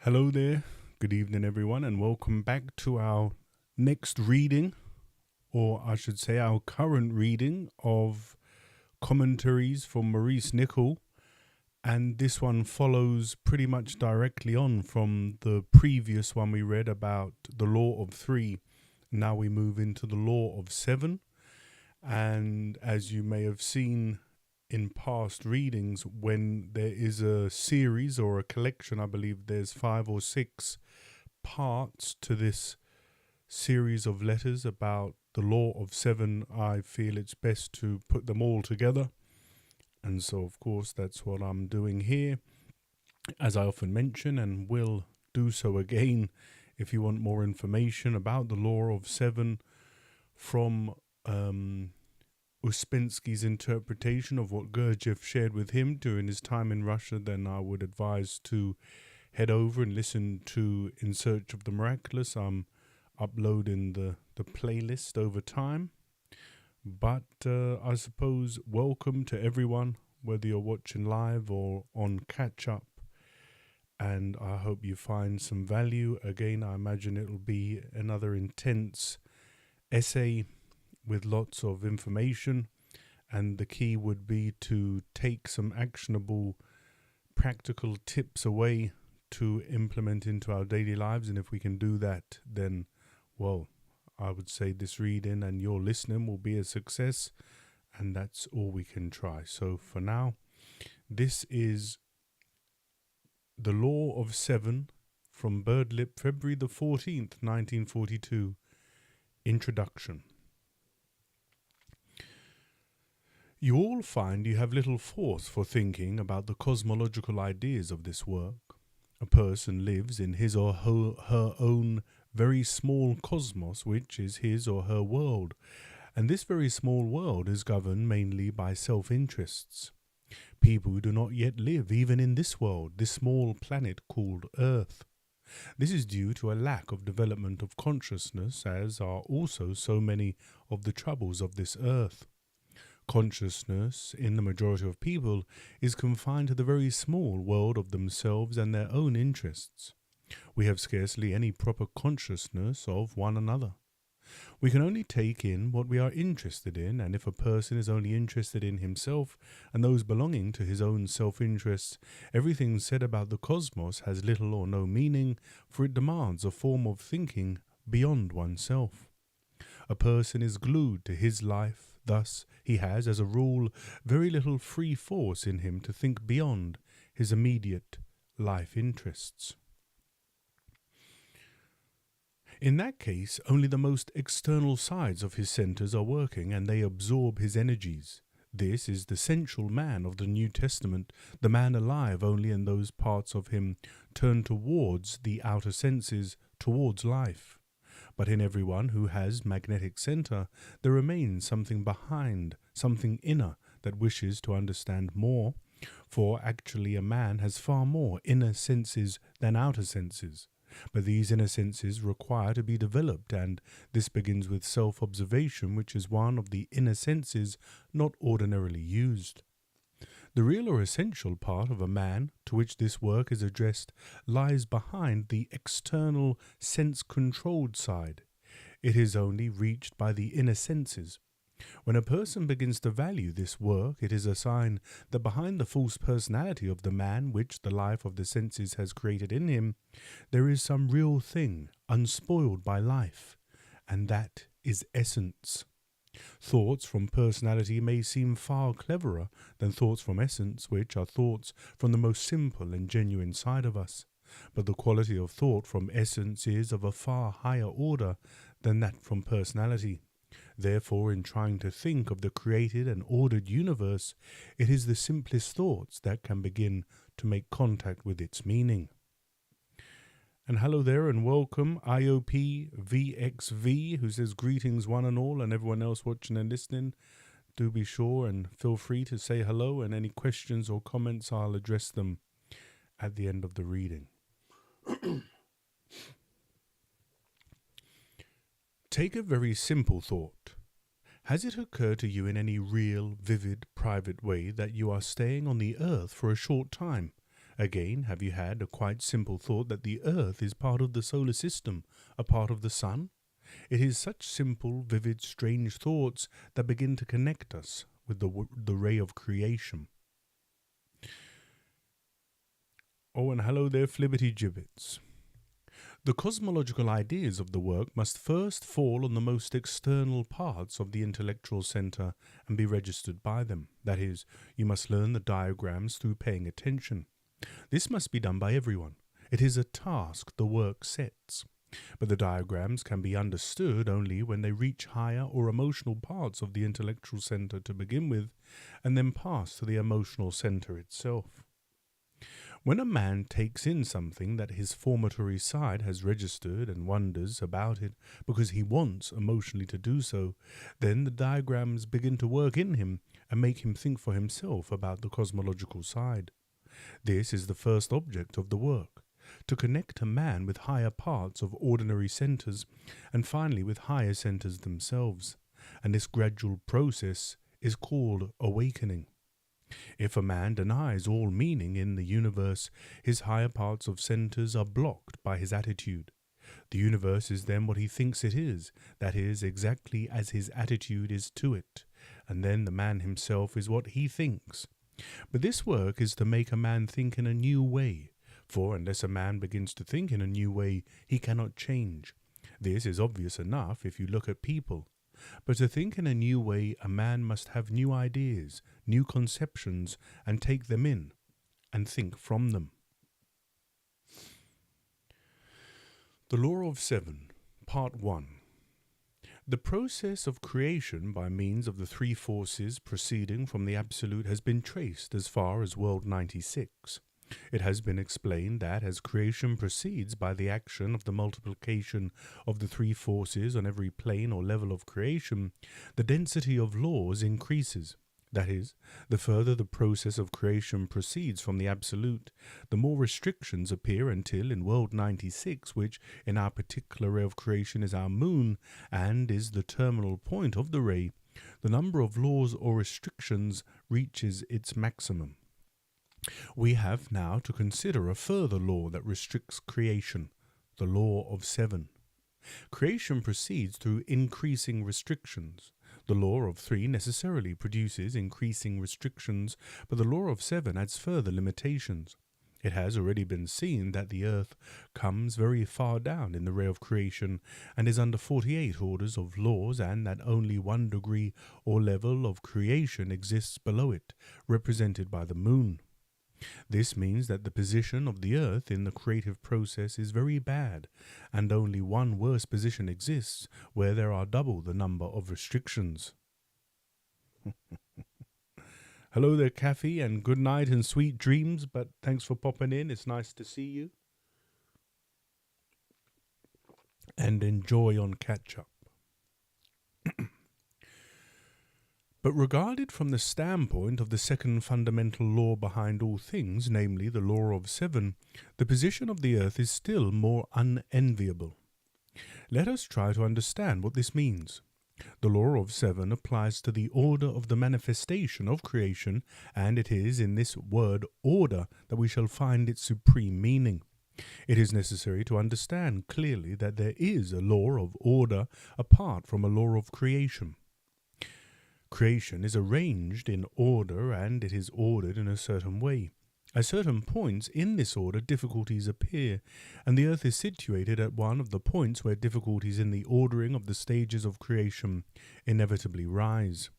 Hello there, good evening everyone, and welcome back to our next reading, or I should say our current reading of Commentaries from Maurice Nicoll. And this one follows pretty much directly on from the previous one we read about the law of three. Now we move into the law of seven. And as you may have seen in past readings, when there is a series or a collection, I believe there's 5 or 6 parts to this series of letters about the law of seven, I feel it's best to put them all together. And so, of course, that's what I'm doing here, as I often mention, and will do so again if you want more information about the law of seven from Ouspensky's interpretation of what Gurdjieff shared with him during his time in Russia. Then I would advise to head over and listen to In Search of the Miraculous. I'm uploading the playlist over time. But I suppose welcome to everyone, whether you're watching live or on catch-up. And I hope you find some value. Again, I imagine it'll be another intense essay with lots of information, and the key would be to take some actionable practical tips away to implement into our daily lives. And if we can do that, then, well, I would say this reading and your listening will be a success, and that's all we can try. So for now, this is the Law of Seven from Birdlip, February the 14th, 1942. Introduction. You all find you have little force for thinking about the cosmological ideas of this work. A person lives in his or her own very small cosmos, which is his or her world, and this very small world is governed mainly by self-interests. People do not yet live even in this world, this small planet called Earth. This is due to a lack of development of consciousness, as are also so many of the troubles of this earth. Consciousness, in the majority of people, is confined to the very small world of themselves and their own interests. We have scarcely any proper consciousness of one another. We can only take in what we are interested in, and if a person is only interested in himself and those belonging to his own self-interests, everything said about the cosmos has little or no meaning, for it demands a form of thinking beyond oneself. A person is glued to his life. Thus, he has, as a rule, very little free force in him to think beyond his immediate life interests. In that case, only the most external sides of his centers are working, and they absorb his energies. This is the central man of the New Testament, the man alive only in those parts of him turned towards the outer senses, towards life. But in everyone who has magnetic center, there remains something behind, something inner that wishes to understand more, for actually a man has far more inner senses than outer senses. But these inner senses require to be developed, and this begins with self-observation, which is one of the inner senses not ordinarily used. The real or essential part of a man to which this work is addressed lies behind the external sense-controlled side. It is only reached by the inner senses. When a person begins to value this work, it is a sign that behind the false personality of the man which the life of the senses has created in him, there is some real thing unspoiled by life, and that is essence. Thoughts from personality may seem far cleverer than thoughts from essence, which are thoughts from the most simple and genuine side of us. But the quality of thought from essence is of a far higher order than that from personality. Therefore, in trying to think of the created and ordered universe, it is the simplest thoughts that can begin to make contact with its meaning. And hello there and welcome IOP VXV, who says greetings one and all, and everyone else watching and listening. Do be sure and feel free to say hello, and any questions or comments, I'll address them at the end of the reading. Take a very simple thought. Has it occurred to you in any real, vivid, private way that you are staying on the earth for a short time, Again, have you had a quite simple thought that the Earth is part of the solar system, a part of the Sun? It is such simple, vivid, strange thoughts that begin to connect us with the ray of creation. Oh, and hello there, Flibbity Gibbets. The cosmological ideas of the work must first fall on the most external parts of the intellectual centre and be registered by them. That is, you must learn the diagrams through paying attention. This must be done by everyone. It is a task the work sets. But the diagrams can be understood only when they reach higher or emotional parts of the intellectual centre to begin with, and then pass to the emotional centre itself. When a man takes in something that his formatory side has registered and wonders about it because he wants emotionally to do so, then the diagrams begin to work in him and make him think for himself about the cosmological side. This is the first object of the work, to connect a man with higher parts of ordinary centres and finally with higher centres themselves, and this gradual process is called awakening. If a man denies all meaning in the universe, his higher parts of centres are blocked by his attitude. The universe is then what he thinks it is, that is, exactly as his attitude is to it, and then the man himself is what he thinks. But this work is to make a man think in a new way, for unless a man begins to think in a new way, he cannot change. This is obvious enough if you look at people. But to think in a new way, a man must have new ideas, new conceptions, and take them in, and think from them. The Law of Seven, Part 1. The process of creation by means of the three forces proceeding from the Absolute has been traced as far as World 96. It has been explained that as creation proceeds by the action of the multiplication of the three forces on every plane or level of creation, the density of laws increases. That is, the further the process of creation proceeds from the Absolute, the more restrictions appear until in World 96, which in our particular ray of creation is our moon and is the terminal point of the ray, the number of laws or restrictions reaches its maximum. We have now to consider a further law that restricts creation, the law of seven. Creation proceeds through increasing restrictions. The law of three necessarily produces increasing restrictions, but the law of seven adds further limitations. It has already been seen that the earth comes very far down in the ray of creation and is under 48 orders of laws, and that only 1 degree or level of creation exists below it, represented by the moon. This means that the position of the earth in the creative process is very bad, and only one worse position exists, where there are double the number of restrictions. Hello there, Kathy, and good night and sweet dreams, but thanks for popping in. It's nice to see you. And enjoy on catch-up. But regarded from the standpoint of the second fundamental law behind all things, namely the law of seven, the position of the earth is still more unenviable. Let us try to understand what this means. The law of seven applies to the order of the manifestation of creation, and it is in this word order that we shall find its supreme meaning. It is necessary to understand clearly that there is a law of order apart from a law of creation. Creation is arranged in order, and it is ordered in a certain way. At certain points in this order difficulties appear, and the earth is situated at one of the points where difficulties in the ordering of the stages of creation inevitably rise.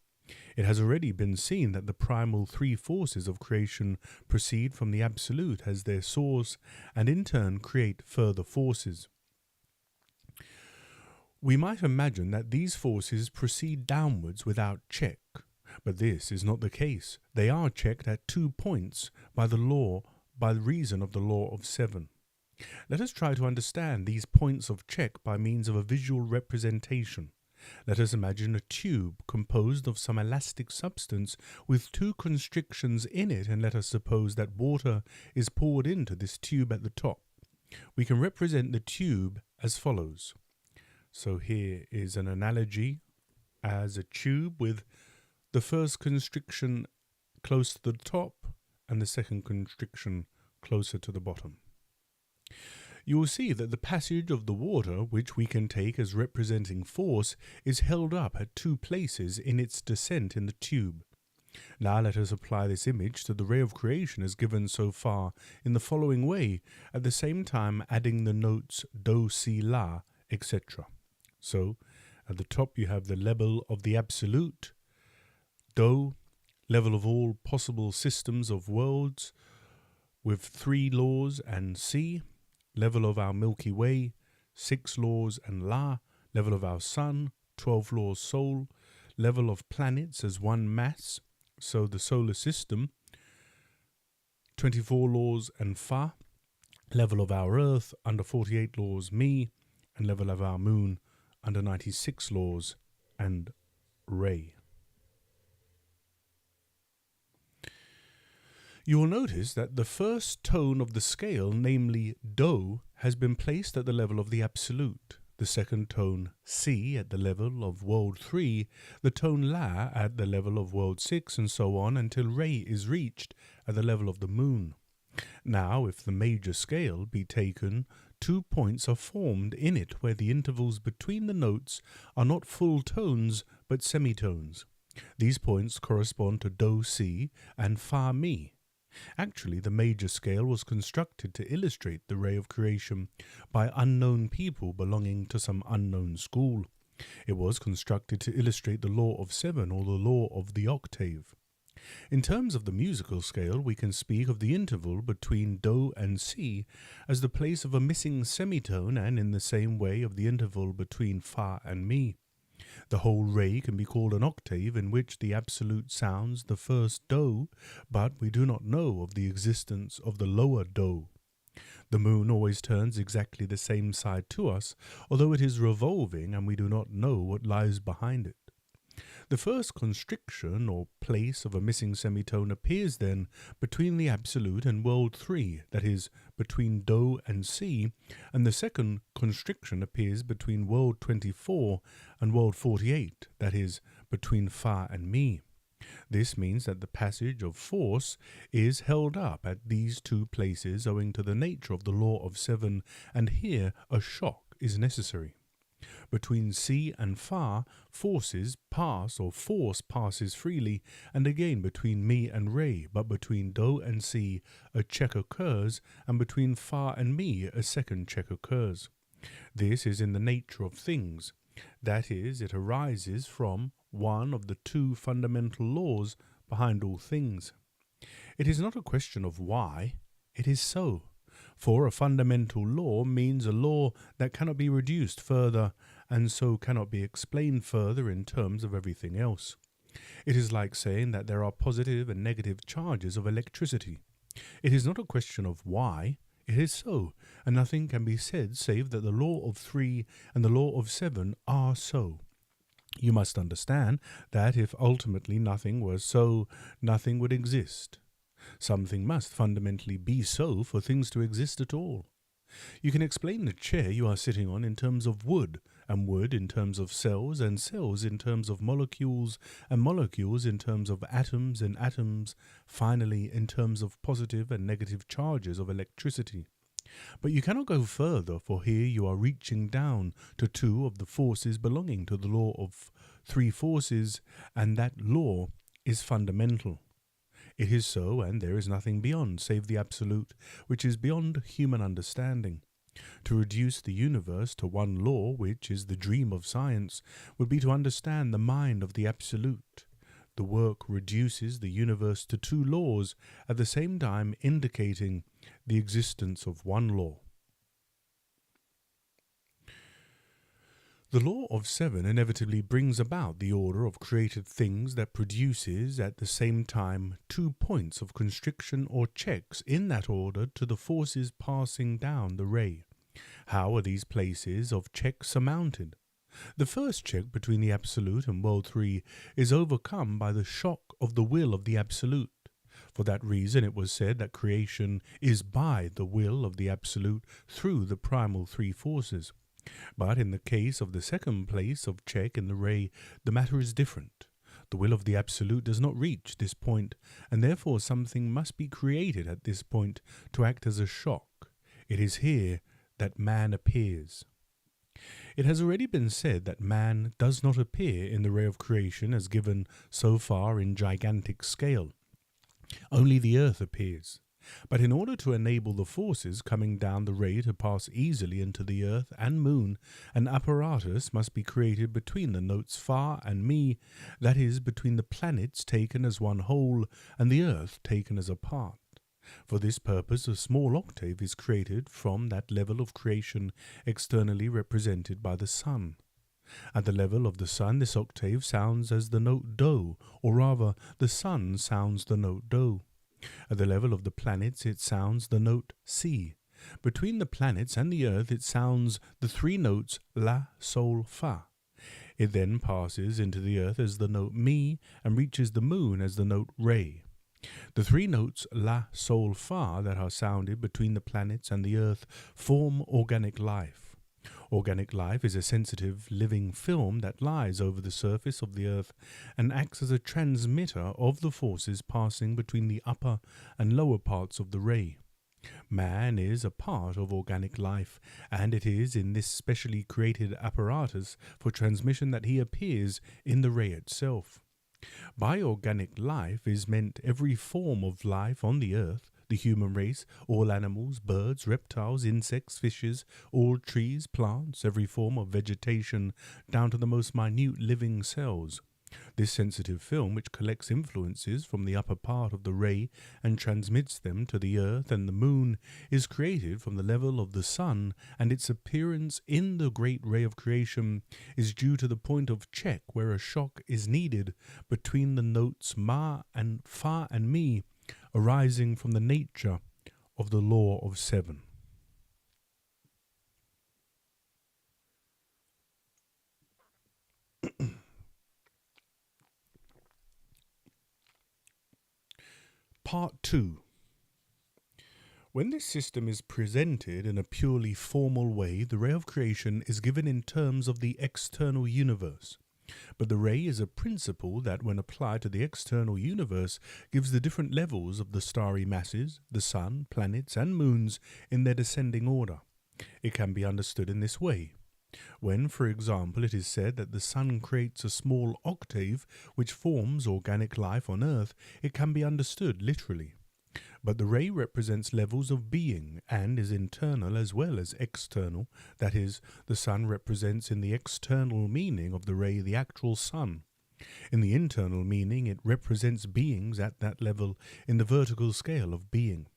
It has already been seen that the primal three forces of creation proceed from the Absolute as their source, and in turn create further forces. We might imagine that these forces proceed downwards without check, but this is not the case. They are checked at 2 points by reason of the law of seven. Let us try to understand these points of check by means of a visual representation. Let us imagine a tube composed of some elastic substance with 2 constrictions in it, and let us suppose that water is poured into this tube at the top. We can represent the tube as follows. So here is an analogy as a tube with the first constriction close to the top and the second constriction closer to the bottom. You will see that the passage of the water, which we can take as representing force, is held up at two places in its descent in the tube. Now let us apply this image to the ray of creation as given so far in the following way, at the same time adding the notes do, si, la, etc. So, at the top you have the level of the absolute, do, level of all possible systems of worlds, with 3 laws, and si, level of our Milky Way, 6 laws, and la, level of our Sun, 12 laws Sol, level of planets as one mass, so the solar system, 24 laws, and fa, level of our Earth under 48 laws mi, and level of our Moon under 96 laws and re. You will notice that the first tone of the scale, namely do, has been placed at the level of the absolute, the second tone si at the level of world 3, the tone la at the level of world 6, and so on until re is reached at the level of the moon. Now, if the major scale be taken, 2 points are formed in it where the intervals between the notes are not full tones but semitones. These points correspond to do, si, and fa, mi. Actually, the major scale was constructed to illustrate the ray of creation by unknown people belonging to some unknown school. It was constructed to illustrate the law of 7 or the law of the octave. In terms of the musical scale, we can speak of the interval between do and si as the place of a missing semitone, and in the same way of the interval between fa and mi. The whole ray can be called an octave in which the absolute sounds the first do, but we do not know of the existence of the lower do. The moon always turns exactly the same side to us, although it is revolving and we do not know what lies behind it. The first constriction or place of a missing semitone appears then between the absolute and world 3, that is, between do and si, and the second constriction appears between world 24 and world 48, that is, between fa and mi. This means that the passage of force is held up at these 2 places owing to the nature of the law of 7, and here a shock is necessary. Between si and fa, forces pass, or force passes freely, and again between mi and re, but between do and si a check occurs, and between fa and mi a second check occurs. This is in the nature of things. That is, it arises from one of the 2 fundamental laws behind all things. It is not a question of why, it is so. For a fundamental law means a law that cannot be reduced further, and so cannot be explained further in terms of everything else. It is like saying that there are positive and negative charges of electricity. It is not a question of why, it is so, and nothing can be said save that the law of 3 and the law of 7 are so. You must understand that if ultimately nothing were so, nothing would exist. Something must fundamentally be so for things to exist at all. You can explain the chair you are sitting on in terms of wood, and wood in terms of cells, and cells in terms of molecules, and molecules in terms of atoms, and atoms, finally in terms of positive and negative charges of electricity. But you cannot go further, for here you are reaching down to 2 of the forces belonging to the law of 3 forces, and that law is fundamental. It is so, and there is nothing beyond, save the absolute, which is beyond human understanding. To reduce the universe to one law, which is the dream of science, would be to understand the mind of the absolute. The work reduces the universe to 2 laws, at the same time indicating the existence of one law. The law of 7 inevitably brings about the order of created things that produces at the same time 2 points of constriction or checks in that order to the forces passing down the ray. How are these places of check surmounted? The first check between the absolute and world 3 is overcome by the shock of the will of the absolute. For that reason it was said that creation is by the will of the absolute through the primal 3 forces. But in the case of the second place of check in the ray, the matter is different. The will of the Absolute does not reach this point, and therefore something must be created at this point to act as a shock. It is here that man appears. It has already been said that man does not appear in the ray of creation as given so far in gigantic scale. Only the earth appears. But in order to enable the forces coming down the ray to pass easily into the earth and moon, an apparatus must be created between the notes fa and mi, that is, between the planets taken as one whole and the earth taken as a part. For this purpose, a small octave is created from that level of creation externally represented by the sun. At the level of the sun, this octave sounds as the note do, or rather, the sun sounds the note do. At the level of the planets, it sounds the note si. Between the planets and the earth, it sounds the three notes la, sol, fa. It then passes into the earth as the note mi and reaches the moon as the note re. The three notes la, sol, fa that are sounded between the planets and the earth form organic life. Organic life is a sensitive, living film that lies over the surface of the earth and acts as a transmitter of the forces passing between the upper and lower parts of the ray. Man is a part of organic life, and it is in this specially created apparatus for transmission that he appears in the ray itself. By organic life is meant every form of life on the earth, the human race, all animals, birds, reptiles, insects, fishes, all trees, plants, every form of vegetation, down to the most minute living cells. This sensitive film, which collects influences from the upper part of the ray and transmits them to the earth and the moon, is created from the level of the sun, and its appearance in the great ray of creation is due to the point of check where a shock is needed between the notes ma and fa and mi, arising from the nature of the law of seven. Part 2. When this system is presented in a purely formal way, the ray of creation is given in terms of the external universe. But the ray is a principle that, when applied to the external universe, gives the different levels of the starry masses, the sun, planets, and moons in their descending order. It can be understood in this way. When, for example, it is said that the sun creates a small octave which forms organic life on earth, it can be understood literally. But the ray represents levels of being and is internal as well as external. That is, the sun represents in the external meaning of the ray the actual sun. In the internal meaning, it represents beings at that level in the vertical scale of being.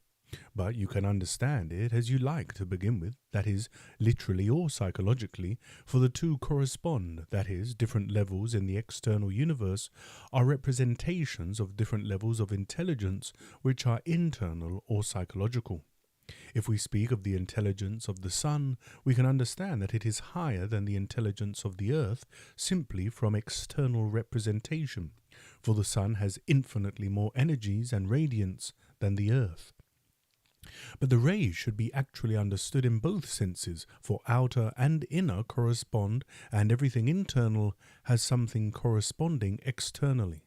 But you can understand it as you like to begin with, that is, literally or psychologically, for the two correspond, that is, different levels in the external universe are representations of different levels of intelligence which are internal or psychological. If we speak of the intelligence of the sun, we can understand that it is higher than the intelligence of the earth simply from external representation, for the sun has infinitely more energies and radiance than the earth. But the ray should be actually understood in both senses, for outer and inner correspond, and everything internal has something corresponding externally.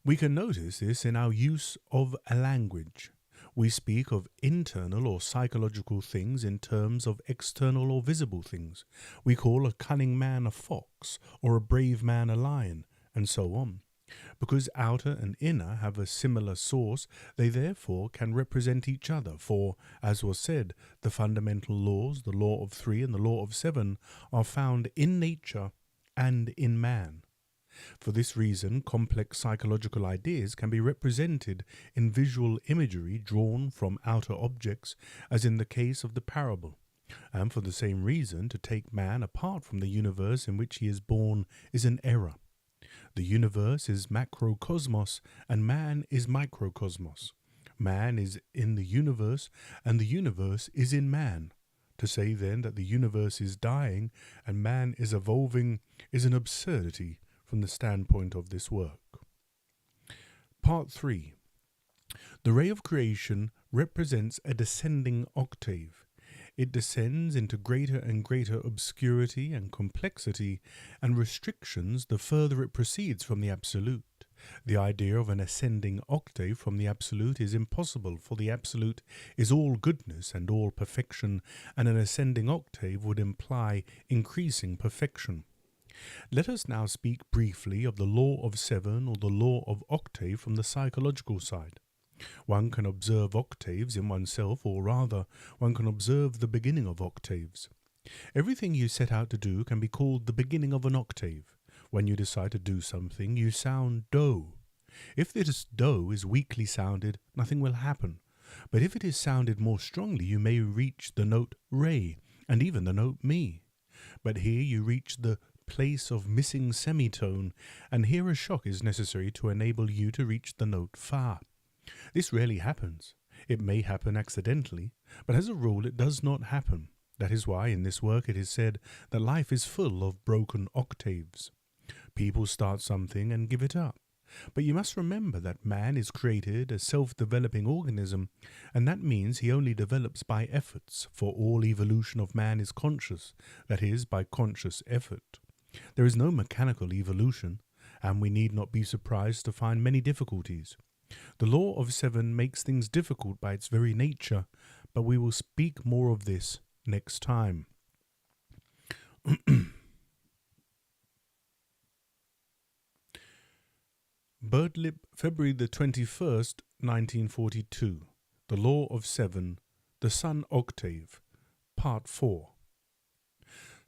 We can notice this in our use of a language. We speak of internal or psychological things in terms of external or visible things. We call a cunning man a fox, or a brave man a lion, and so on. Because outer and inner have a similar source, they therefore can represent each other, for, as was said, the fundamental laws, the law of three and the law of seven, are found in nature and in man. For this reason, complex psychological ideas can be represented in visual imagery drawn from outer objects, as in the case of the parable. And for the same reason, to take man apart from the universe in which he is born is an error. The universe is macrocosmos and man is microcosmos. Man is in the universe and the universe is in man. To say then that the universe is dying and man is evolving is an absurdity from the standpoint of this work. Part 3. The ray of creation represents a descending octave. It descends into greater and greater obscurity and complexity and restrictions the further it proceeds from the Absolute. The idea of an ascending octave from the Absolute is impossible, for the Absolute is all goodness and all perfection, and an ascending octave would imply increasing perfection. Let us now speak briefly of the law of seven or the law of octave from the psychological side. One can observe octaves in oneself, or rather, one can observe the beginning of octaves. Everything you set out to do can be called the beginning of an octave. When you decide to do something, you sound do. If this do is weakly sounded, nothing will happen. But if it is sounded more strongly, you may reach the note re, and even the note mi. But here you reach the place of missing semitone, and here a shock is necessary to enable you to reach the note fa. This rarely happens. It may happen accidentally, but as a rule it does not happen. That is why in this work it is said that life is full of broken octaves. People start something and give it up. But you must remember that man is created a self-developing organism, and that means he only develops by efforts, for all evolution of man is conscious, that is, by conscious effort. There is no mechanical evolution, and we need not be surprised to find many difficulties. The law of seven makes things difficult by its very nature, but we will speak more of this next time. Birdlip, February the 21st, 1942. The Law of Seven, the Sun Octave, Part 4.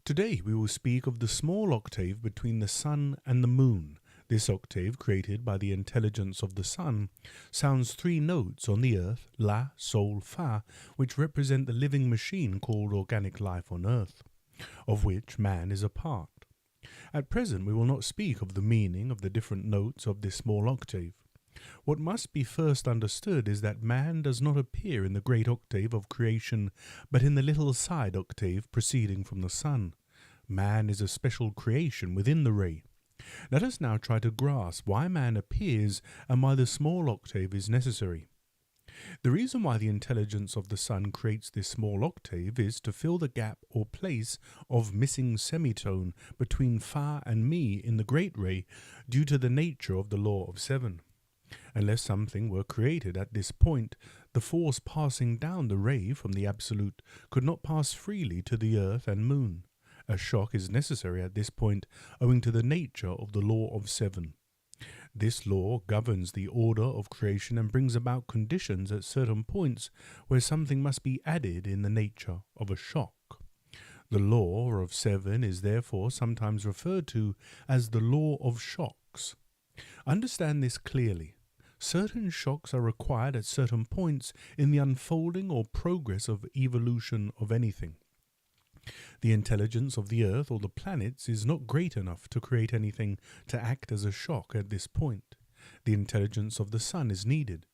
Today we will speak of the small octave between the Sun and the Moon. This octave, created by the intelligence of the Sun, sounds three notes on the earth, La, Sol, Fa, which represent the living machine called organic life on earth, of which man is a part. At present we will not speak of the meaning of the different notes of this small octave. What must be first understood is that man does not appear in the great octave of creation, but in the little side octave proceeding from the Sun. Man is a special creation within the ray. Let us now try to grasp why man appears and why the small octave is necessary. The reason why the intelligence of the Sun creates this small octave is to fill the gap or place of missing semitone between Fa and Mi in the great ray due to the nature of the law of seven. Unless something were created at this point, the force passing down the ray from the Absolute could not pass freely to the Earth and Moon. A shock is necessary at this point owing to the nature of the law of seven. This law governs the order of creation and brings about conditions at certain points where something must be added in the nature of a shock. The law of seven is therefore sometimes referred to as the law of shocks. Understand this clearly. Certain shocks are required at certain points in the unfolding or progress of evolution of anything. The intelligence of the Earth or the planets is not great enough to create anything to act as a shock at this point. The intelligence of the Sun is needed.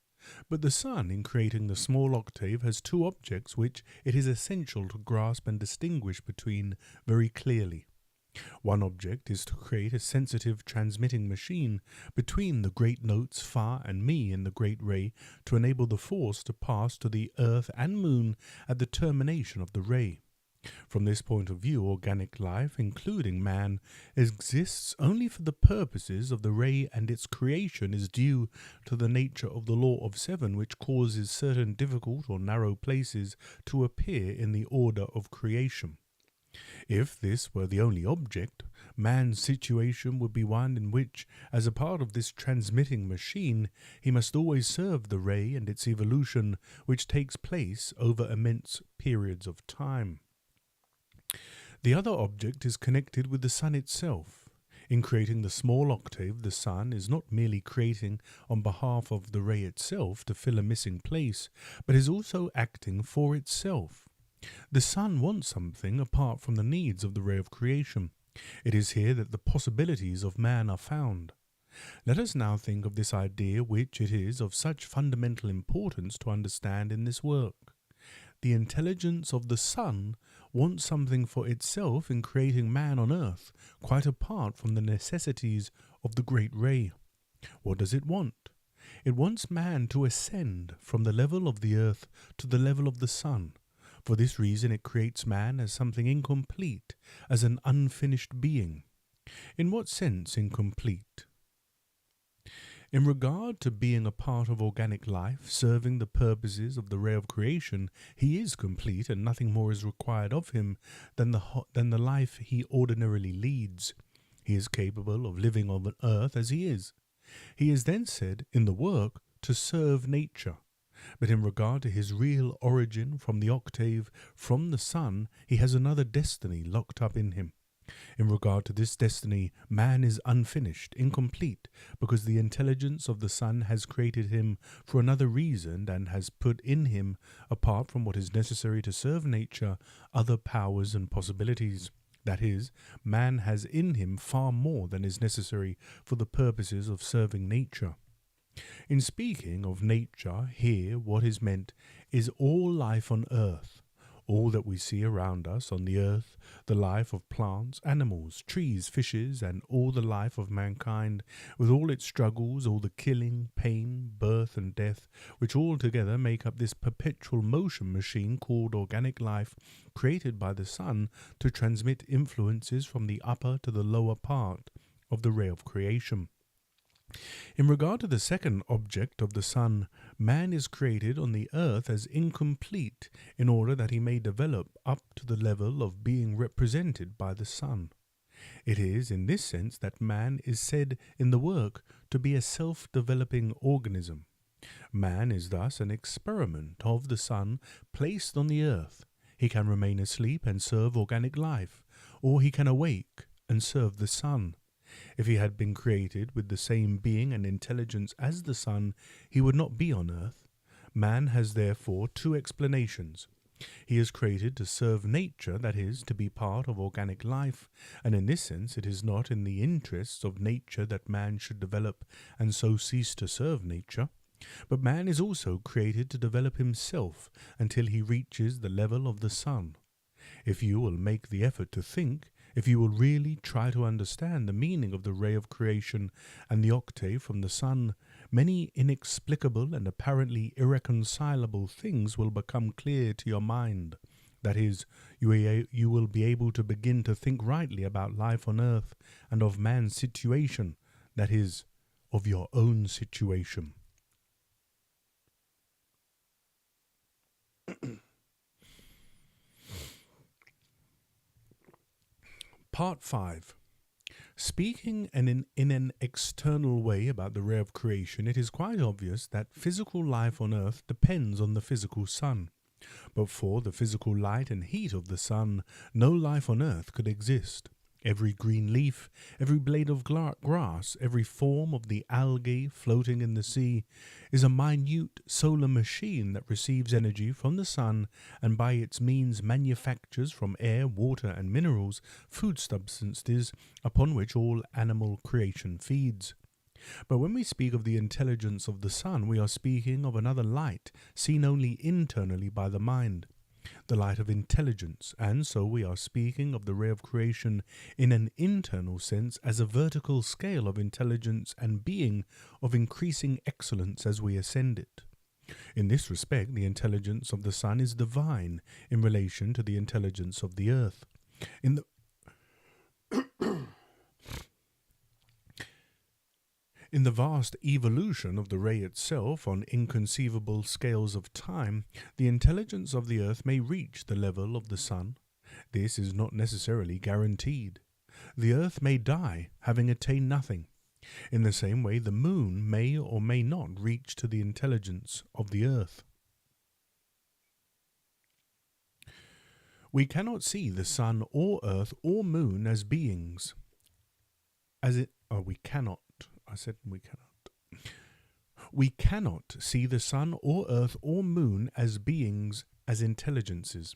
But the Sun, in creating the small octave, has two objects which it is essential to grasp and distinguish between very clearly. One object is to create a sensitive transmitting machine between the great notes Fa and Mi in the great ray to enable the force to pass to the Earth and Moon at the termination of the ray. From this point of view, organic life, including man, exists only for the purposes of the ray, and its creation is due to the nature of the law of seven, which causes certain difficult or narrow places to appear in the order of creation. If this were the only object, man's situation would be one in which, as a part of this transmitting machine, he must always serve the ray and its evolution, which takes place over immense periods of time. The other object is connected with the Sun itself. In creating the small octave, the Sun is not merely creating on behalf of the ray itself to fill a missing place, but is also acting for itself. The Sun wants something apart from the needs of the ray of creation. It is here that the possibilities of man are found. Let us now think of this idea which it is of such fundamental importance to understand in this work. The intelligence of the Sun wants something for itself in creating man on earth, quite apart from the necessities of the great ray. What does it want? It wants man to ascend from the level of the earth to the level of the Sun. For this reason it creates man as something incomplete, as an unfinished being. In what sense incomplete? In regard to being a part of organic life, serving the purposes of the ray of creation, he is complete, and nothing more is required of him than the life he ordinarily leads. He is capable of living on earth as he is. He is then said, in the work, to serve nature. But in regard to his real origin from the octave, from the sun, he has another destiny locked up in him. In regard to this destiny, man is unfinished, incomplete, because the intelligence of the sun has created him for another reason and has put in him, apart from what is necessary to serve nature, other powers and possibilities. That is, man has in him far more than is necessary for the purposes of serving nature. In speaking of nature, here what is meant is all life on earth. All that we see around us on the earth, the life of plants, animals, trees, fishes, and all the life of mankind, with all its struggles, all the killing, pain, birth, and death, which all together make up this perpetual motion machine called organic life, created by the sun to transmit influences from the upper to the lower part of the ray of creation. In regard to the second object of the sun, man is created on the earth as incomplete in order that he may develop up to the level of being represented by the sun. It is in this sense that man is said in the work to be a self-developing organism. Man is thus an experiment of the sun placed on the earth. He can remain asleep and serve organic life, or he can awake and serve the sun. If he had been created with the same being and intelligence as the sun, he would not be on earth. Man has therefore two explanations. He is created to serve nature, that is, to be part of organic life, and in this sense it is not in the interests of nature that man should develop and so cease to serve nature. But man is also created to develop himself until he reaches the level of the sun. If you will make the effort to think, if you will really try to understand the meaning of the ray of creation and the octave from the sun, many inexplicable and apparently irreconcilable things will become clear to your mind. That is, you will be able to begin to think rightly about life on earth and of man's situation, that is, of your own situation. Part 5. Speaking in an external way about the ray of creation, it is quite obvious that physical life on earth depends on the physical sun. But for the physical light and heat of the sun, no life on earth could exist. Every green leaf, every blade of grass, every form of the algae floating in the sea is a minute solar machine that receives energy from the sun and by its means manufactures from air, water and minerals food substances upon which all animal creation feeds. But when we speak of the intelligence of the sun, we are speaking of another light seen only internally by the mind, the light of intelligence, and so we are speaking of the ray of creation in an internal sense as a vertical scale of intelligence and being of increasing excellence as we ascend it. In this respect, the intelligence of the sun is divine in relation to the intelligence of the earth. In the vast evolution of the ray itself on inconceivable scales of time, the intelligence of the earth may reach the level of the sun. This is not necessarily guaranteed. The earth may die, having attained nothing. In the same way, the moon may or may not reach to the intelligence of the earth. We cannot see the sun or earth or moon as beings. We cannot see the sun or earth or moon as beings, as intelligences.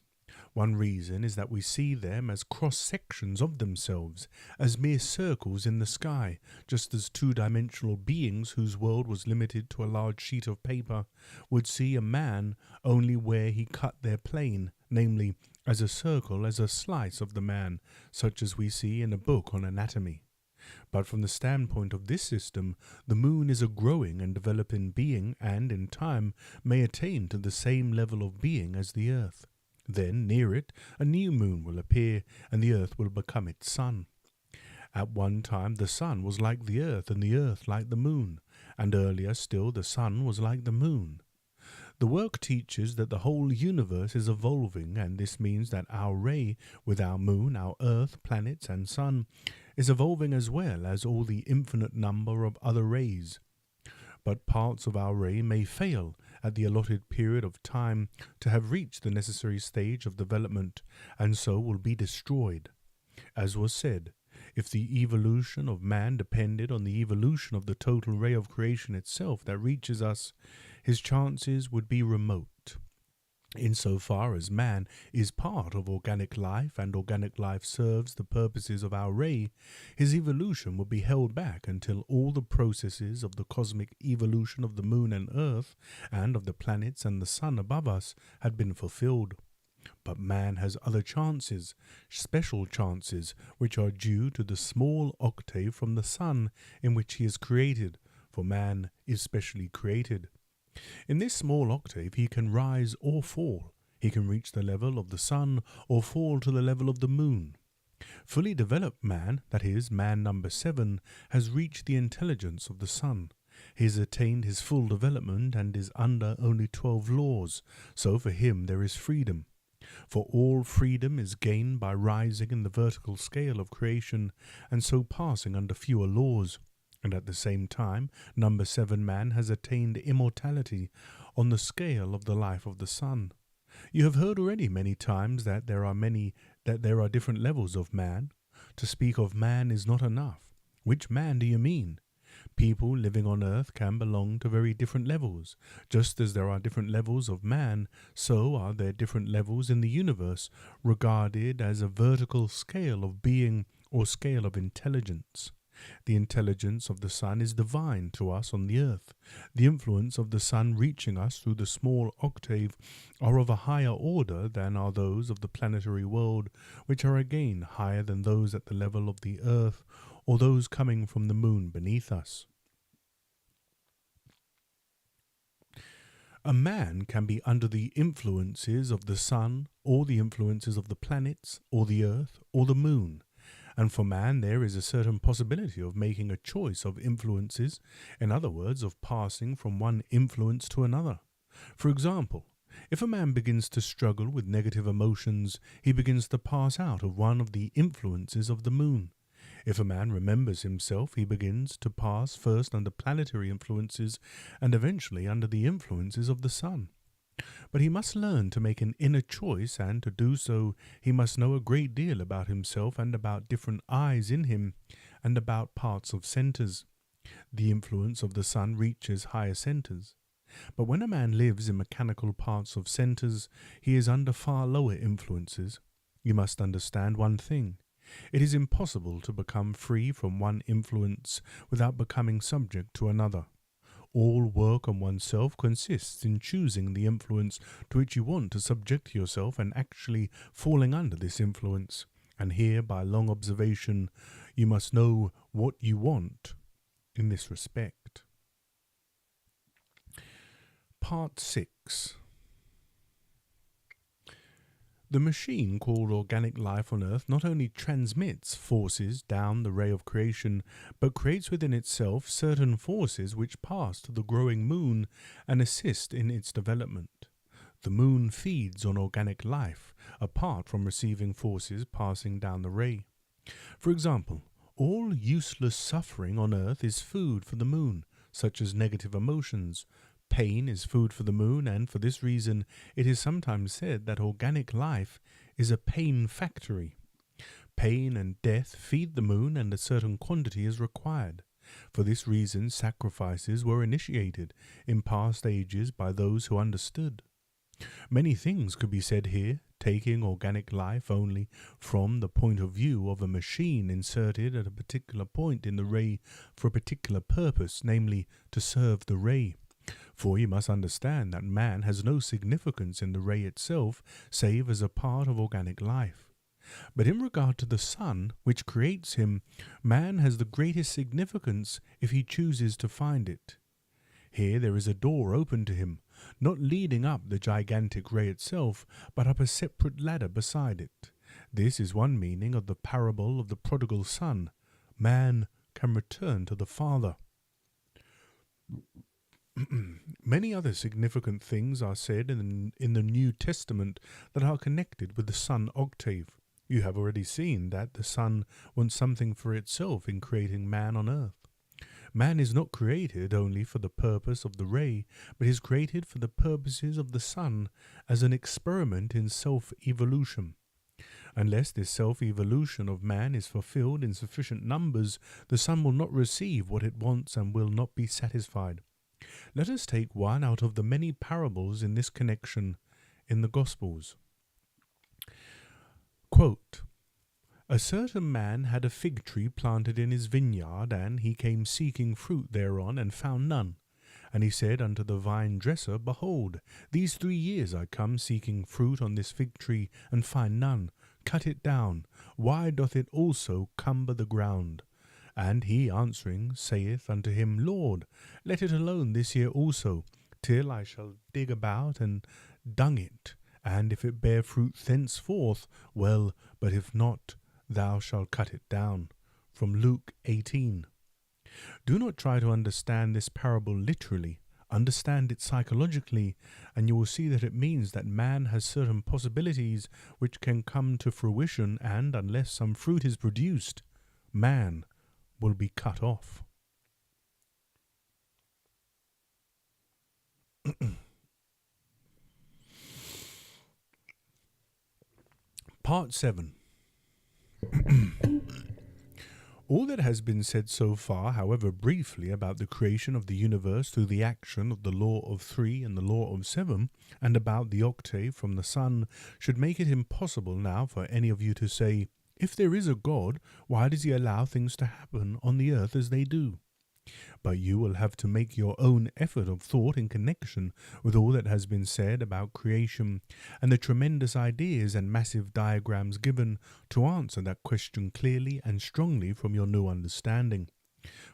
One reason is that we see them as cross-sections of themselves, as mere circles in the sky, just as two-dimensional beings whose world was limited to a large sheet of paper would see a man only where he cut their plane, namely, as a circle, as a slice of the man, such as we see in a book on anatomy. But from the standpoint of this system, the moon is a growing and developing being and, in time, may attain to the same level of being as the earth. Then, near it, a new moon will appear, and the earth will become its sun. At one time the sun was like the earth, and the earth like the moon, and earlier still the sun was like the moon. The work teaches that the whole universe is evolving, and this means that our ray, with our moon, our earth, planets, and sun, is evolving as well as all the infinite number of other rays. But parts of our ray may fail at the allotted period of time to have reached the necessary stage of development, and so will be destroyed. As was said, if the evolution of man depended on the evolution of the total ray of creation itself that reaches us, his chances would be remote. Insofar as man is part of organic life and organic life serves the purposes of our ray, his evolution would be held back until all the processes of the cosmic evolution of the moon and earth and of the planets and the sun above us had been fulfilled. But man has other chances, special chances, which are due to the small octave from the sun in which he is created, for man is specially created. In this small octave he can rise or fall. He can reach the level of the sun or fall to the level of the moon. Fully developed man, that is, man number 7, has reached the intelligence of the sun. He has attained his full development and is under only 12 laws, so for him there is freedom. For all freedom is gained by rising in the vertical scale of creation, and so passing under fewer laws. And at the same time, number 7 man has attained immortality on the scale of the life of the sun. You have heard already many times that there are different levels of man. To speak of man is not enough. Which man do you mean? People living on earth can belong to very different levels. Just as there are different levels of man, so are there different levels in the universe, regarded as a vertical scale of being or scale of intelligence. The intelligence of the sun is divine to us on the earth. The influence of the sun reaching us through the small octave are of a higher order than are those of the planetary world, which are again higher than those at the level of the earth or those coming from the moon beneath us. A man can be under the influences of the sun, or the influences of the planets, or the earth, or the moon. And for man there is a certain possibility of making a choice of influences, in other words, of passing from one influence to another. For example, if a man begins to struggle with negative emotions, he begins to pass out of one of the influences of the moon. If a man remembers himself, he begins to pass first under planetary influences and eventually under the influences of the sun. But he must learn to make an inner choice, and to do so he must know a great deal about himself and about different eyes in him and about parts of centers. The influence of the sun reaches higher centers. But when a man lives in mechanical parts of centers, he is under far lower influences. You must understand one thing. It is impossible to become free from one influence without becoming subject to another. All work on oneself consists in choosing the influence to which you want to subject yourself and actually falling under this influence. And here, by long observation, you must know what you want in this respect. Part 6. The machine called organic life on Earth not only transmits forces down the ray of creation, but creates within itself certain forces which pass to the growing moon and assist in its development. The moon feeds on organic life, apart from receiving forces passing down the ray. For example, all useless suffering on Earth is food for the moon, such as negative emotions. Pain is food for the moon, and for this reason it is sometimes said that organic life is a pain factory. Pain and death feed the moon, and a certain quantity is required. For this reason sacrifices were initiated in past ages by those who understood. Many things could be said here, taking organic life only from the point of view of a machine inserted at a particular point in the ray for a particular purpose, namely to serve the ray. For you must understand that man has no significance in the ray itself, save as a part of organic life. But in regard to the sun, which creates him, man has the greatest significance if he chooses to find it. Here there is a door open to him, not leading up the gigantic ray itself, but up a separate ladder beside it. This is one meaning of the parable of the prodigal son. Man can return to the Father. Many other significant things are said in the New Testament that are connected with the sun octave. You have already seen that the sun wants something for itself in creating man on earth. Man is not created only for the purpose of the ray, but is created for the purposes of the sun as an experiment in self-evolution. Unless this self-evolution of man is fulfilled in sufficient numbers, the sun will not receive what it wants and will not be satisfied. Let us take one out of the many parables in this connection in the Gospels. Quote, "A certain man had a fig tree planted in his vineyard, and he came seeking fruit thereon, and found none. And he said unto the vine dresser, Behold, these 3 years I come seeking fruit on this fig tree, and find none. Cut it down. Why doth it also cumber the ground? And he answering saith unto him, Lord, let it alone this year also, till I shall dig about and dung it. And if it bear fruit thenceforth, well, but if not, thou shalt cut it down." From Luke 18. Do not try to understand this parable literally. Understand it psychologically, and you will see that it means that man has certain possibilities which can come to fruition, and unless some fruit is produced, man will be cut off. Part 7. All that has been said so far, however briefly, about the creation of the universe through the action of the law of 3 and the law of 7, and about the octave from the sun, should make it impossible now for any of you to say, if there is a God, why does he allow things to happen on the earth as they do? But you will have to make your own effort of thought in connection with all that has been said about creation and the tremendous ideas and massive diagrams given to answer that question clearly and strongly from your new understanding.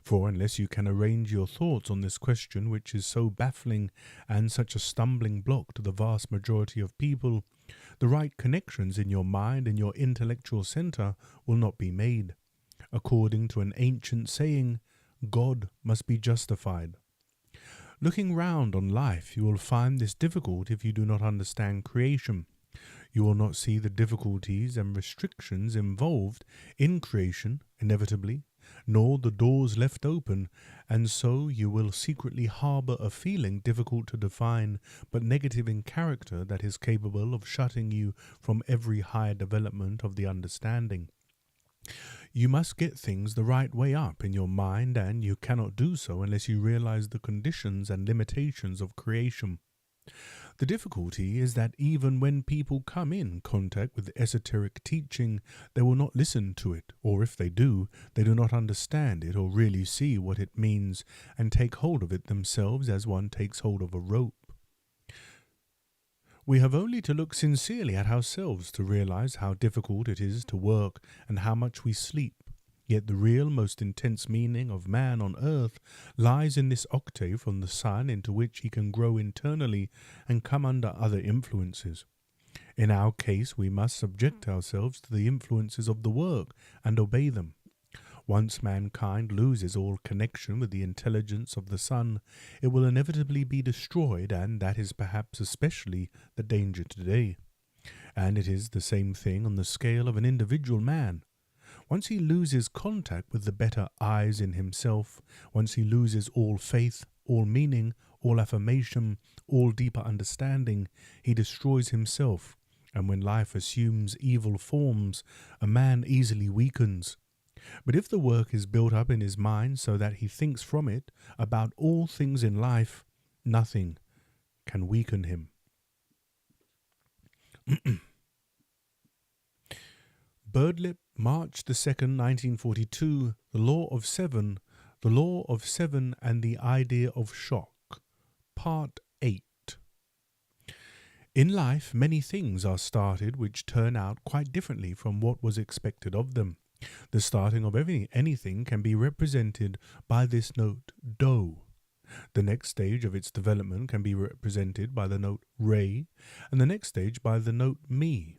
For unless you can arrange your thoughts on this question, which is so baffling and such a stumbling block to the vast majority of people, the right connections in your mind and your intellectual center will not be made. According to an ancient saying, God must be justified. Looking round on life, you will find this difficult if you do not understand creation. You will not see the difficulties and restrictions involved in creation, inevitably, nor the doors left open, and so you will secretly harbour a feeling difficult to define, but negative in character, that is capable of shutting you from every higher development of the understanding. You must get things the right way up in your mind, and you cannot do so unless you realize the conditions and limitations of creation. The difficulty is that even when people come in contact with esoteric teaching, they will not listen to it, or if they do not understand it or really see what it means and take hold of it themselves as one takes hold of a rope. We have only to look sincerely at ourselves to realize how difficult it is to work and how much we sleep. Yet the real, most intense meaning of man on earth lies in this octave from the sun into which he can grow internally and come under other influences. In our case, we must subject ourselves to the influences of the work and obey them. Once mankind loses all connection with the intelligence of the sun, it will inevitably be destroyed, and that is perhaps especially the danger today. And it is the same thing on the scale of an individual man. Once he loses contact with the better eyes in himself, once he loses all faith, all meaning, all affirmation, all deeper understanding, he destroys himself, and when life assumes evil forms, a man easily weakens. But if the work is built up in his mind so that he thinks from it about all things in life, nothing can weaken him. Birdlip, March the 2nd, 1942, The Law of Seven and the Idea of Shock, Part 8. In life, many things are started which turn out quite differently from what was expected of them. The starting of anything can be represented by this note, do. The next stage of its development can be represented by the note re, and the next stage by the note mi.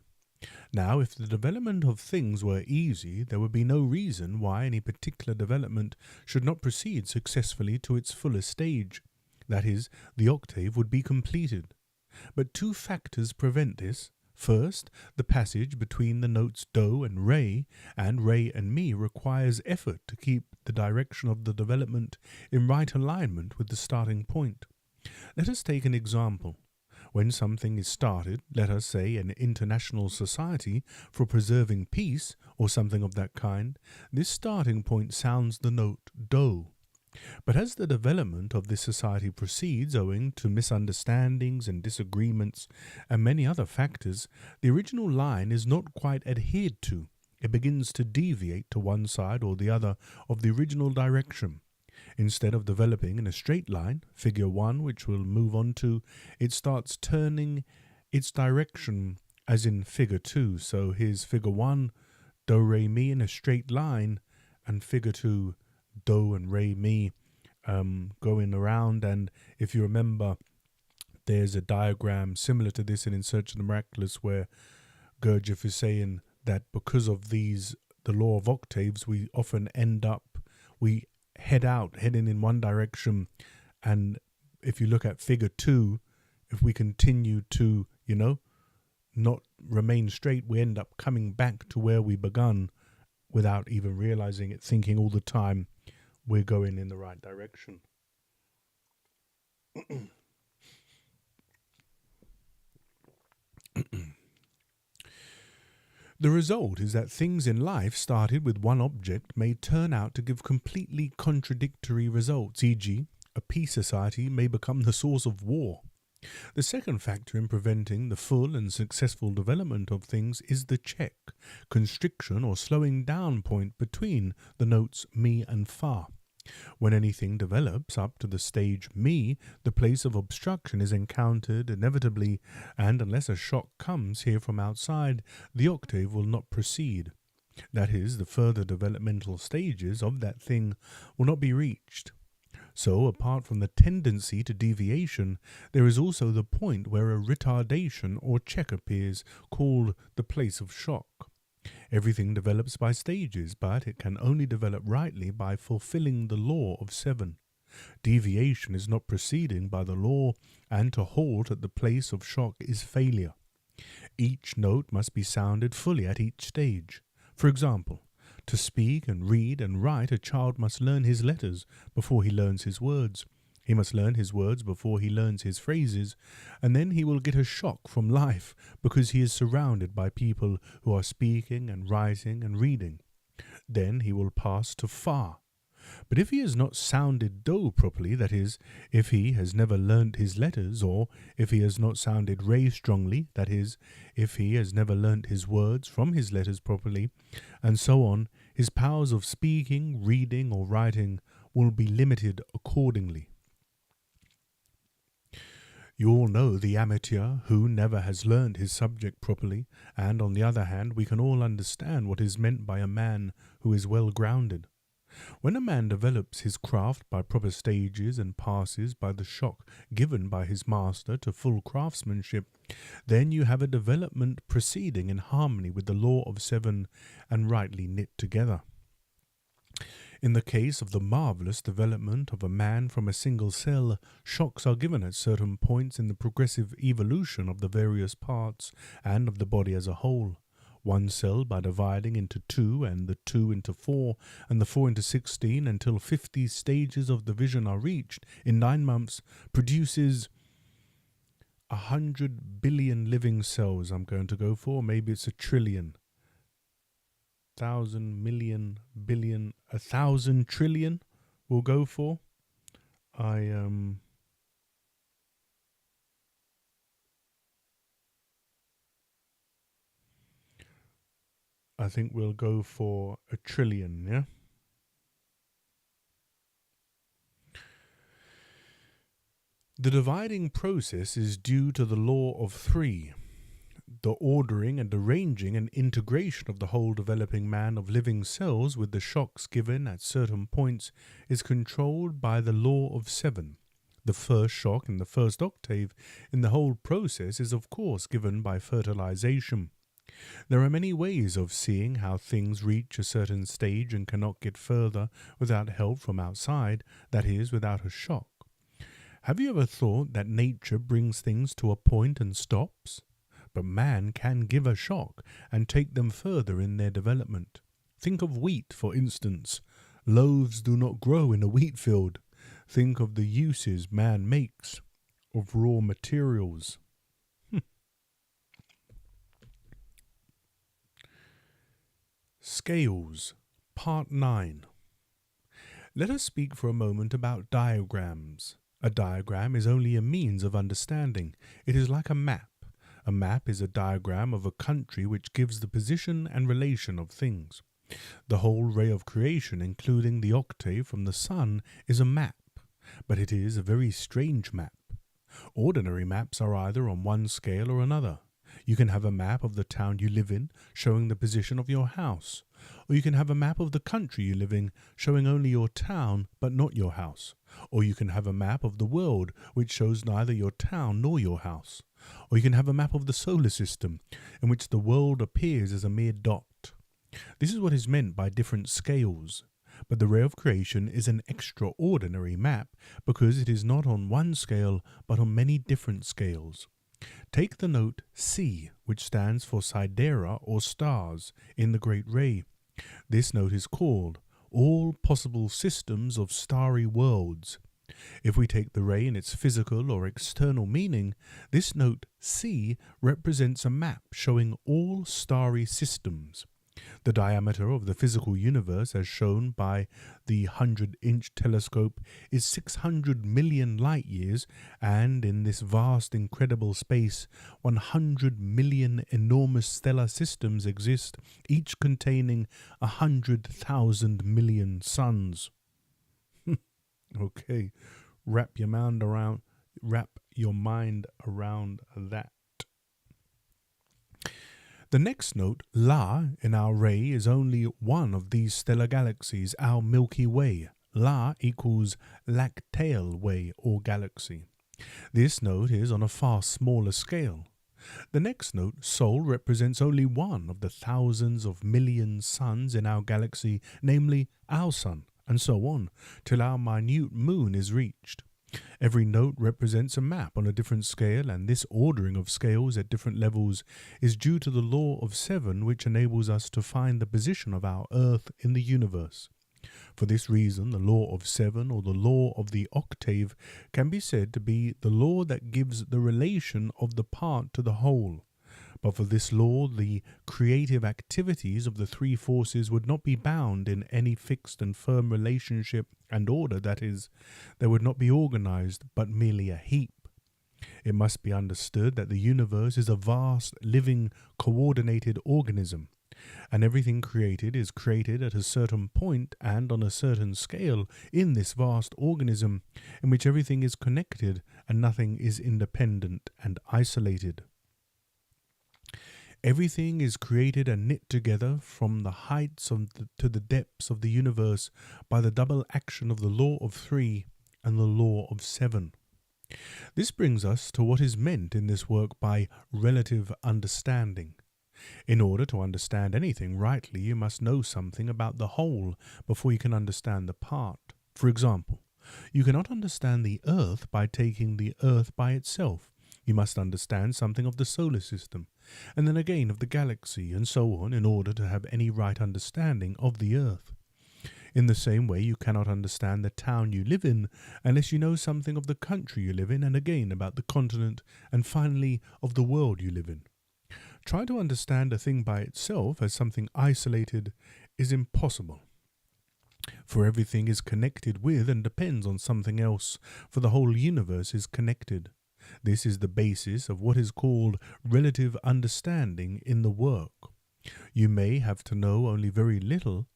Now, if the development of things were easy, there would be no reason why any particular development should not proceed successfully to its fullest stage. That is, the octave would be completed. But two factors prevent this. First, the passage between the notes do and re and mi requires effort to keep the direction of the development in right alignment with the starting point. Let us take an example. When something is started, let us say an international society for preserving peace or something of that kind, this starting point sounds the note do. But as the development of this society proceeds, owing to misunderstandings and disagreements and many other factors, the original line is not quite adhered to. It begins to deviate to one side or the other of the original direction. Instead of developing in a straight line, figure 1, which we'll move on to, it starts turning its direction as in figure 2. So here's figure 1, do, re, mi in a straight line, and figure 2, do and re, mi going around. And if you remember, there's a diagram similar to this in Search of the Miraculous where Gurdjieff is saying that because of the law of octaves, we often heading in one direction. And if you look at figure 2, if we continue to, not remain straight, we end up coming back to where we begun without even realizing it, thinking all the time we're going in the right direction. The result is that things in life started with one object may turn out to give completely contradictory results, e.g., a peace society may become the source of war. The second factor in preventing the full and successful development of things is the check, constriction or slowing down point between the notes mi and fa. When anything develops up to the stage mi, the place of obstruction is encountered inevitably, and unless a shock comes here from outside, the octave will not proceed. That is, the further developmental stages of that thing will not be reached. So, apart from the tendency to deviation, there is also the point where a retardation or check appears, called the place of shock. Everything develops by stages, but it can only develop rightly by fulfilling the law of 7. Deviation is not proceeding by the law, and to halt at the place of shock is failure. Each note must be sounded fully at each stage. For example, to speak and read and write, a child must learn his letters before he learns his words. He must learn his words before he learns his phrases, and then he will get a shock from life because he is surrounded by people who are speaking and writing and reading. Then he will pass to fa. But if he has not sounded do properly, that is, if he has never learnt his letters, or if he has not sounded re strongly, that is, if he has never learnt his words from his letters properly, and so on, his powers of speaking, reading, or writing will be limited accordingly. You all know the amateur who never has learned his subject properly, and on the other hand, we can all understand what is meant by a man who is well grounded. When a man develops his craft by proper stages and passes by the shock given by his master to full craftsmanship, then you have a development proceeding in harmony with the law of 7 and rightly knit together. In the case of the marvellous development of a man from a single cell, shocks are given at certain points in the progressive evolution of the various parts and of the body as a whole. One cell by dividing into 2 and the 2 into 4 and the 4 into 16 until 50 stages of division are reached in 9 months produces 100 billion living cells. I'm going to go for, maybe it's 1 trillion. 1,000 million billion, 1,000 trillion we'll go for. I think we'll go for 1 trillion, yeah? The dividing process is due to the law of 3. The ordering and arranging and integration of the whole developing man of living cells with the shocks given at certain points is controlled by the law of 7. The first shock in the first octave in the whole process is of course given by fertilization. There are many ways of seeing how things reach a certain stage and cannot get further without help from outside, that is, without a shock. Have you ever thought that nature brings things to a point and stops? But man can give a shock and take them further in their development. Think of wheat, for instance. Loaves do not grow in a wheat field. Think of the uses man makes of raw materials. Scales, Part 9. Let us speak for a moment about diagrams. A diagram is only a means of understanding. It is like a map. A map is a diagram of a country which gives the position and relation of things. The whole ray of creation, including the octave from the sun, is a map, but it is a very strange map. Ordinary maps are either on one scale or another. You can have a map of the town you live in, showing the position of your house. Or you can have a map of the country you live in, showing only your town, but not your house. Or you can have a map of the world, which shows neither your town nor your house. Or you can have a map of the solar system, in which the world appears as a mere dot. This is what is meant by different scales. But the ray of creation is an extraordinary map, because it is not on one scale, but on many different scales. Take the note C, which stands for Sidera or stars in the Great Ray. This note is called all possible systems of starry worlds. If we take the ray in its physical or external meaning, this note C represents a map showing all starry systems. The diameter of the physical universe, as shown by the 100-inch telescope, is 600 million light-years, and in this vast, incredible space, 100 million enormous stellar systems exist, each containing 100,000 million suns. Okay, wrap your mind around that. The next note, La, in our ray is only one of these stellar galaxies, our Milky Way. La equals Lacteal Way or galaxy. This note is on a far smaller scale. The next note, Sol, represents only one of the thousands of million suns in our galaxy, namely our sun, and so on, till our minute moon is reached. Every note represents a map on a different scale, and this ordering of scales at different levels is due to the law of 7, which enables us to find the position of our Earth in the universe. For this reason, the law of 7, or the law of the octave, can be said to be the law that gives the relation of the part to the whole. But for this law, the creative activities of the three forces would not be bound in any fixed and firm relationship and order, that is, they would not be organized, but merely a heap. It must be understood that the universe is a vast, living, coordinated organism, and everything created is created at a certain point and on a certain scale in this vast organism, in which everything is connected and nothing is independent and isolated. Everything is created and knit together from the heights to the depths of the universe by the double action of the law of 3 and the law of 7. This brings us to what is meant in this work by relative understanding. In order to understand anything rightly, you must know something about the whole before you can understand the part. For example, you cannot understand the Earth by taking the Earth by itself. You must understand something of the solar system, and then again of the galaxy, and so on, in order to have any right understanding of the Earth. In the same way, you cannot understand the town you live in unless you know something of the country you live in, and again about the continent, and finally of the world you live in. Try to understand a thing by itself as something isolated is impossible. For everything is connected with and depends on something else, for the whole universe is connected. This is the basis of what is called relative understanding in the work. You may have to know only very little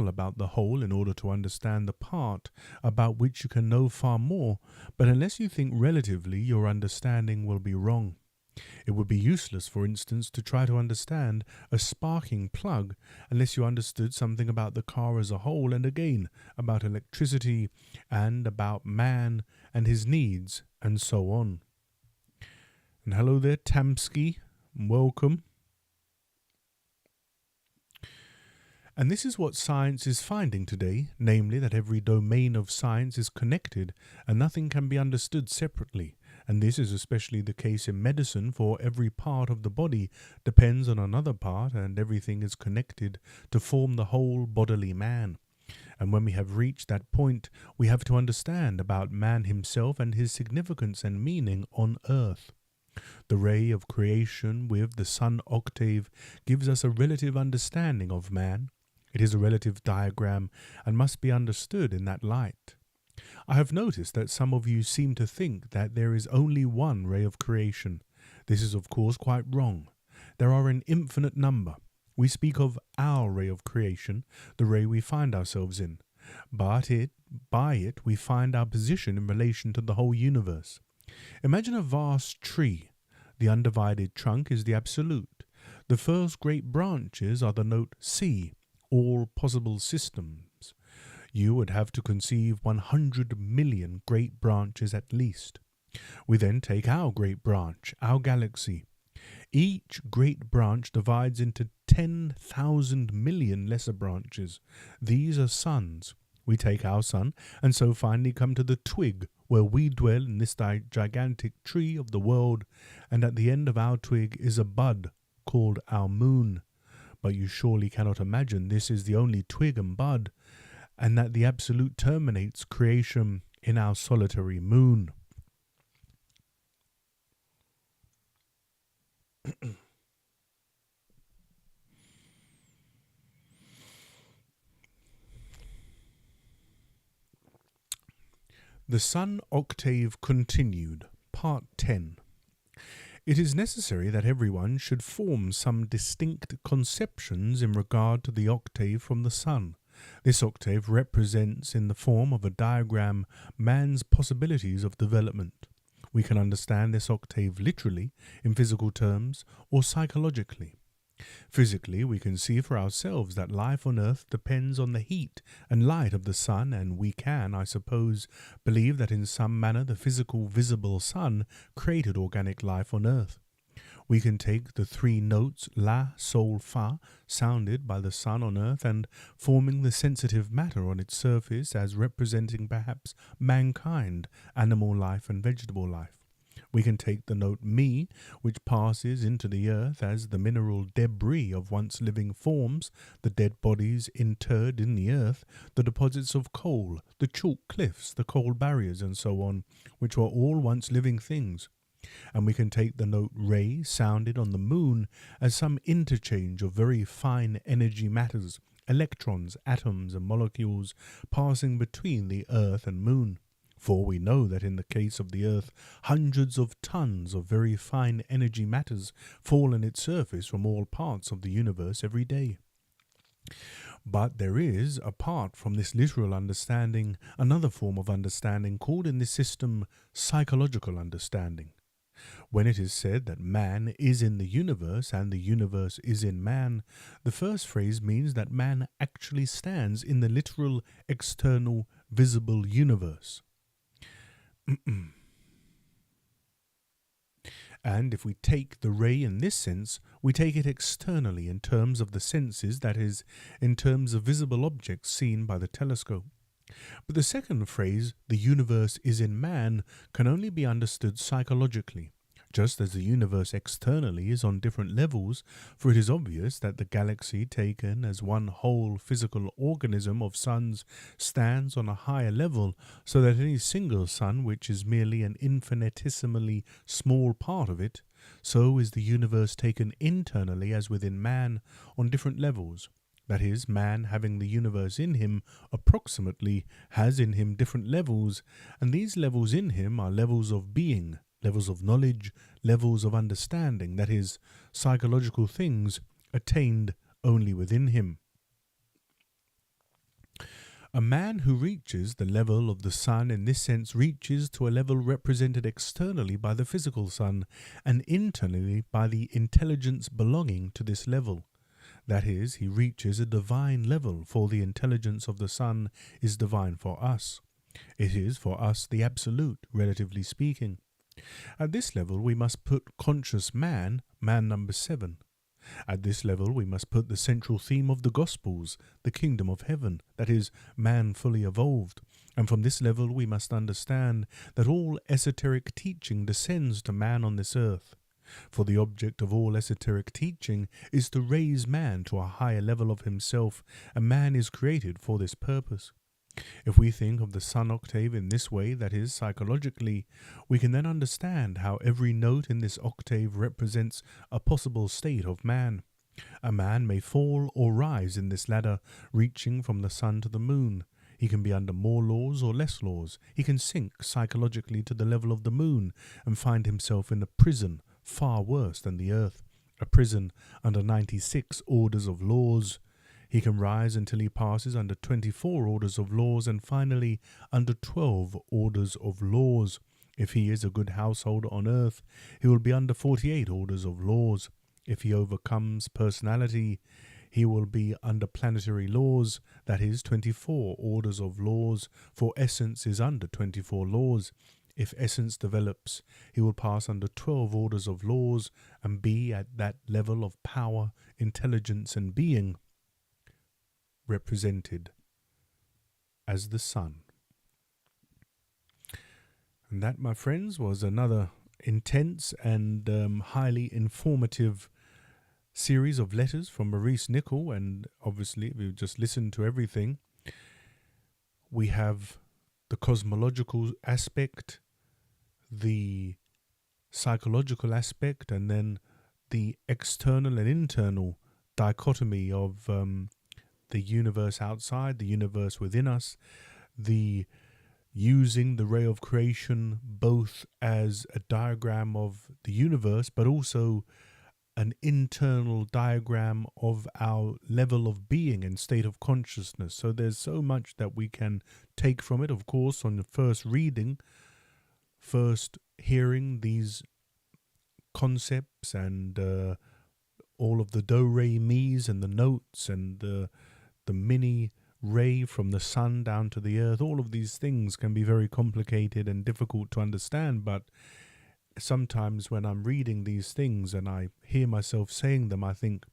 about the whole in order to understand the part, about which you can know far more, but unless you think relatively, your understanding will be wrong. It would be useless, for instance, to try to understand a sparking plug unless you understood something about the car as a whole, and again about electricity and about man and his needs and so on. And hello there, Tamsky. Welcome. And this is what science is finding today, namely that every domain of science is connected and nothing can be understood separately. And this is especially the case in medicine, for every part of the body depends on another part, and everything is connected to form the whole bodily man. And when we have reached that point, we have to understand about man himself and his significance and meaning on earth. The ray of creation with the sun octave gives us a relative understanding of man. It is a relative diagram and must be understood in that light. I have noticed that some of you seem to think that there is only one ray of creation. This is of course quite wrong. There are an infinite number. We speak of our ray of creation, the ray we find ourselves in, but by it we find our position in relation to the whole universe. Imagine a vast tree. The undivided trunk is the absolute. The first great branches are the note C, all possible systems. You would have to conceive 100 million great branches at least. We then take our great branch, our galaxy. Each great branch divides into 10,000 million lesser branches. These are suns. We take our sun, and so finally come to the twig, where we dwell in this gigantic tree of the world, and at the end of our twig is a bud called our moon. But you surely cannot imagine this is the only twig and bud, and that the absolute terminates creation in our solitary moon. The Sun Octave Continued, Part 10. It is necessary that everyone should form some distinct conceptions in regard to the octave from the Sun. This octave represents in the form of a diagram man's possibilities of development. We can understand this octave literally, in physical terms, or psychologically. Physically, we can see for ourselves that life on earth depends on the heat and light of the sun, and we can, I suppose, believe that in some manner the physical visible sun created organic life on earth. We can take the three notes La, Sol, Fa, sounded by the sun on earth and forming the sensitive matter on its surface as representing perhaps mankind, animal life and vegetable life. We can take the note Mi, which passes into the earth as the mineral debris of once living forms, the dead bodies interred in the earth, the deposits of coal, the chalk cliffs, the coal barriers and so on, which were all once living things. And we can take the note Re, sounded on the moon, as some interchange of very fine energy matters, electrons, atoms and molecules passing between the earth and moon. For we know that in the case of the earth, hundreds of tons of very fine energy matters fall on its surface from all parts of the universe every day. But there is, apart from this literal understanding, another form of understanding called in this system psychological understanding. When it is said that man is in the universe and the universe is in man, the first phrase means that man actually stands in the literal, external, visible universe. And if we take the ray in this sense, we take it externally in terms of the senses, that is, in terms of visible objects seen by the telescope. But the second phrase, the universe is in man, can only be understood psychologically. Just as the universe externally is on different levels, for it is obvious that the galaxy taken as one whole physical organism of suns stands on a higher level, so that any single sun, which is merely an infinitesimally small part of it, so is the universe taken internally as within man on different levels. That is, man having the universe in him approximately has in him different levels, and these levels in him are levels of being, levels of knowledge, levels of understanding, that is, psychological things attained only within him. A man who reaches the level of the sun in this sense reaches to a level represented externally by the physical sun and internally by the intelligence belonging to this level. That is, he reaches a divine level, for the intelligence of the sun is divine for us. It is for us the absolute, relatively speaking. At this level we must put conscious man number 7. At this level we must put the central theme of the Gospels, the kingdom of heaven, that is, man fully evolved. And from this level we must understand that all esoteric teaching descends to man on this earth. For the object of all esoteric teaching is to raise man to a higher level of himself, and man is created for this purpose. If we think of the sun octave in this way, that is, psychologically, we can then understand how every note in this octave represents a possible state of man. A man may fall or rise in this ladder, reaching from the sun to the moon. He can be under more laws or less laws. He can sink psychologically to the level of the moon and find himself in a prison far worse than the earth, a prison under 96 orders of laws. He can rise until he passes under 24 orders of laws and finally under 12 orders of laws. If he is a good householder on earth, he will be under 48 orders of laws. If he overcomes personality, he will be under planetary laws, that is 24 orders of laws, for essence is under 24 laws. If essence develops, he will pass under 12 orders of laws and be at that level of power, intelligence and being, represented as the sun. And that, my friends, was another intense and highly informative series of letters from Maurice Nicoll. And obviously we've just listened to everything. We have the cosmological aspect, the psychological aspect, and then the external and internal dichotomy of the universe outside, the universe within us, the using the ray of creation both as a diagram of the universe, but also an internal diagram of our level of being and state of consciousness. So there's so much that we can take from it. Of course, on the first reading, first hearing these concepts and all of the do, re, mi's and the notes and the mini ray from the sun down to the earth, all of these things can be very complicated and difficult to understand. But sometimes when I'm reading these things and I hear myself saying them, I think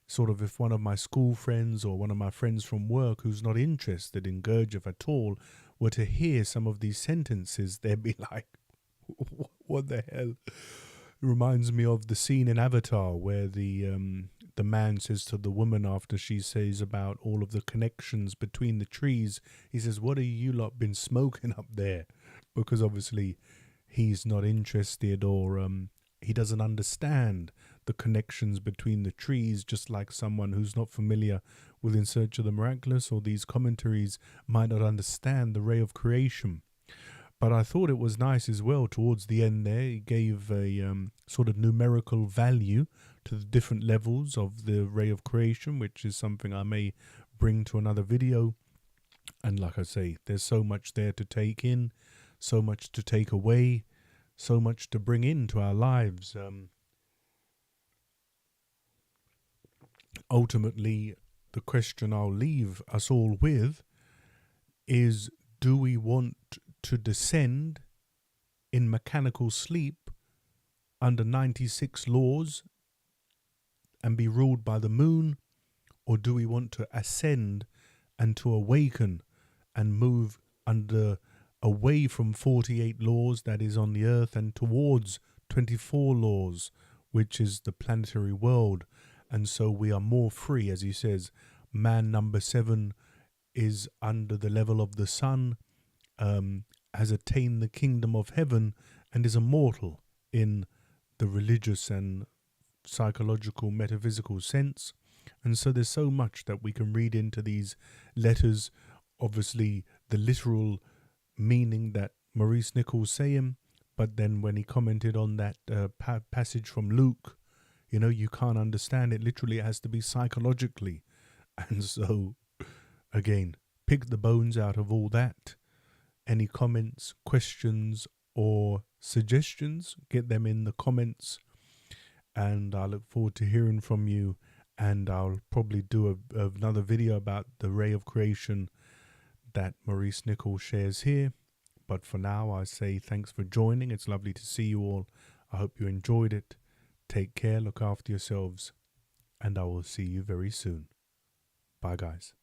sort of if one of my school friends or one of my friends from work who's not interested in Gurdjieff at all were to hear some of these sentences, they'd be like, what the hell? It reminds me of the scene in Avatar where the man says to the woman after she says about all of the connections between the trees, he says, what have you lot been smoking up there? Because obviously he's not interested, or he doesn't understand the connections between the trees, just like someone who's not familiar with In Search of the Miraculous or these commentaries might not understand the ray of creation. But I thought it was nice as well towards the end there. He gave a sort of numerical value to the different levels of the ray of creation, which is something I may bring to another video. And like I say, there's so much there to take in, so much to take away, so much to bring into our lives. Ultimately, the question I'll leave us all with is, do we want to descend in mechanical sleep under 96 laws and be ruled by the moon, or do we want to ascend and to awaken and move away from 48 laws that is on the earth and towards 24 laws, which is the planetary world? And so we are more free. As he says, man number 7 is under the level of the sun, has attained the kingdom of heaven and is immortal in the religious and psychological metaphysical sense. And so there's so much that we can read into these letters. Obviously the literal meaning that Maurice Nicoll's saying, but then when he commented on that passage from Luke, you know, you can't understand it literally. It has to be psychologically. And so again, pick the bones out of all that. Any comments, questions, or suggestions, get them in the comments. And I look forward to hearing from you. And I'll probably do another video about the ray of creation that Maurice Nicoll shares here. But for now, I say thanks for joining. It's lovely to see you all. I hope you enjoyed it. Take care, look after yourselves, and I will see you very soon. Bye, guys.